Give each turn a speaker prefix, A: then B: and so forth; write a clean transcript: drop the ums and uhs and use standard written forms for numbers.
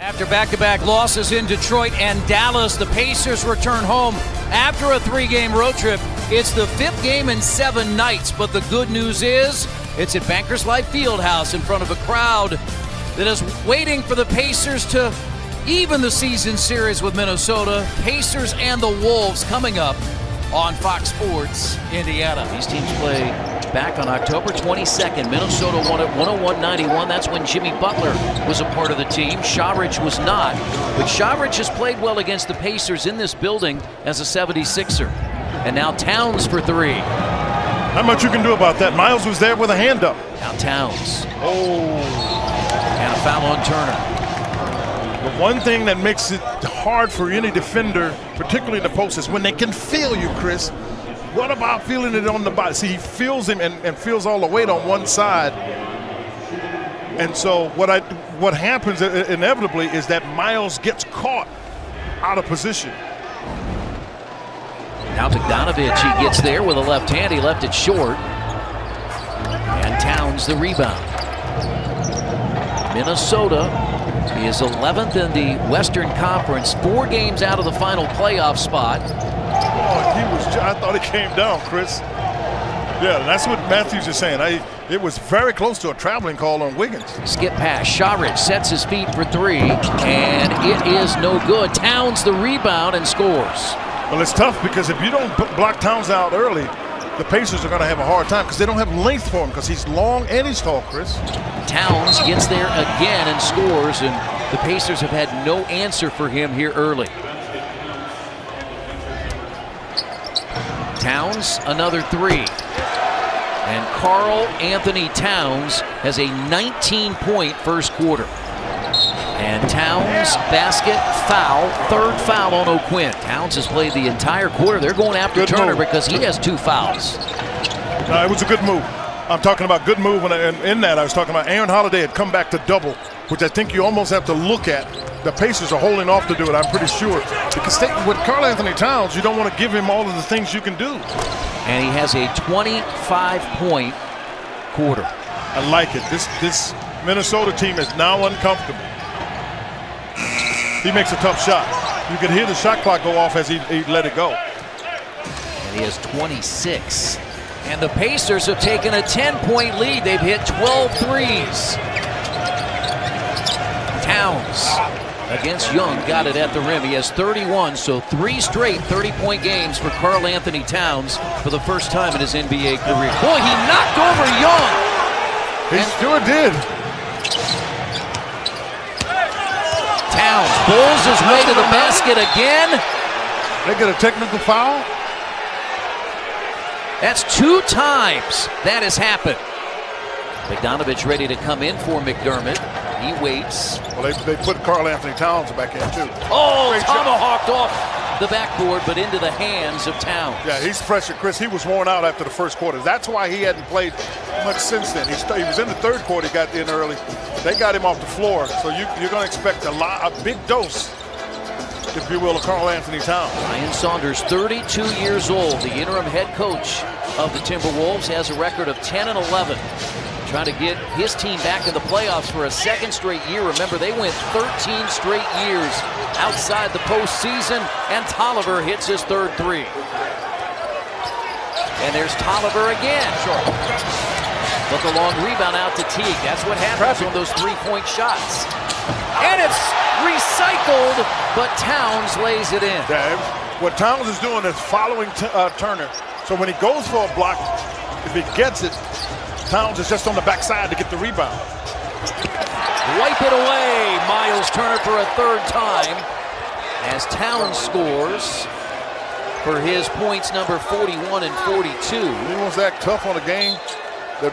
A: After back-to-back losses in Detroit and Dallas, the Pacers return home after a 3-game road trip. It's the 5th game in 7 nights, but the good news is it's at Bankers Life Fieldhouse in front of a crowd that is waiting for the Pacers to even the season series with Minnesota. Pacers and the Wolves coming up on Fox Sports Indiana.
B: These teams play back on October 22nd. Minnesota won at 101-91. That's when Jimmy Butler was a part of the team. Sharridge was not. But Sharridge has played well against the Pacers in this building as a 76er. And now Towns for 3.
C: Not much you can do about that. Miles was there with a hand up.
B: Now Towns.
C: Oh.
B: And a foul on Turner.
C: The one thing that makes it hard for any defender, particularly in the post, is when they can feel you, Chris. What about feeling it on the body? See, he feels him and feels all the weight on one side. And so what happens inevitably is that Miles gets caught out of position.
B: Now Bogdanovich, he gets there with a left hand. He left it short. And Towns the rebound. Minnesota is 11th in the Western Conference, 4 games out of the final playoff spot.
C: Oh, I thought he came down, Chris. Yeah, that's what Matthews is saying. It was very close to a traveling call on Wiggins.
B: Skip pass. Sharridge sets his feet for 3, and it is no good. Towns the rebound and scores.
C: Well, it's tough because if you don't block Towns out early, the Pacers are going to have a hard time because they don't have length for him because he's long and he's tall, Chris.
B: Towns gets there again and scores, and the Pacers have had no answer for him here early. Towns, another 3. And Karl-Anthony Towns has a 19-point first quarter. And Towns, basket, foul, 3rd foul on O'Quinn. Towns has played the entire quarter. They're going after
C: Good
B: Turner
C: move.
B: Because he has 2 fouls.
C: It was a good move. I'm talking about good move, and in that I was talking about Aaron Holiday had come back to double, which I think you almost have to look at. The Pacers are holding off to do it, I'm pretty sure. Because with Karl-Anthony Towns, you don't want to give him all of the things you can do.
B: And he has a 25-point quarter.
C: I like it. This Minnesota team is now uncomfortable. He makes a tough shot. You can hear the shot clock go off as he let it go.
B: And he has 26. And the Pacers have taken a 10-point lead. They've hit 12 threes. Towns against Young got it at the rim. He has 31, so 3 straight 30-point games for Karl-Anthony Towns for the first time in his NBA career. Boy, he knocked over Young.
C: He sure did.
B: Towns pulls his way to the basket again.
C: They get a technical foul.
B: That's 2 times that has happened. Bogdanovich ready to come in for McDermott. He waits.
C: Well, they put Karl-Anthony Towns back in too.
B: Oh, tomahawked off the backboard, but into the hands of Towns.
C: Yeah, he's fresh. Chris, he was worn out after the first quarter. That's why he hadn't played much since then. He was in the 3rd quarter. He got in early. They got him off the floor, so you're going to expect a big dose, if you will, of Karl-Anthony Towns.
B: Ryan Saunders, 32 years old, the interim head coach of the Timberwolves, has a record of 10-11. Trying to get his team back in the playoffs for a 2nd straight year. Remember, they went 13 straight years outside the postseason, and Tolliver hits his 3rd 3. And there's Tolliver again. Sure. But the long rebound out to Teague. That's what happens on those 3-point shots. And it's recycled, but Towns lays it in.
C: Yeah, what Towns is doing is following Turner. So when he goes for a block, if he gets it, Towns is just on the backside to get the rebound.
B: Wipe it away. Miles Turner for a 3rd time as Towns scores for his points number 41 and 42.
C: He wants to act tough on a game that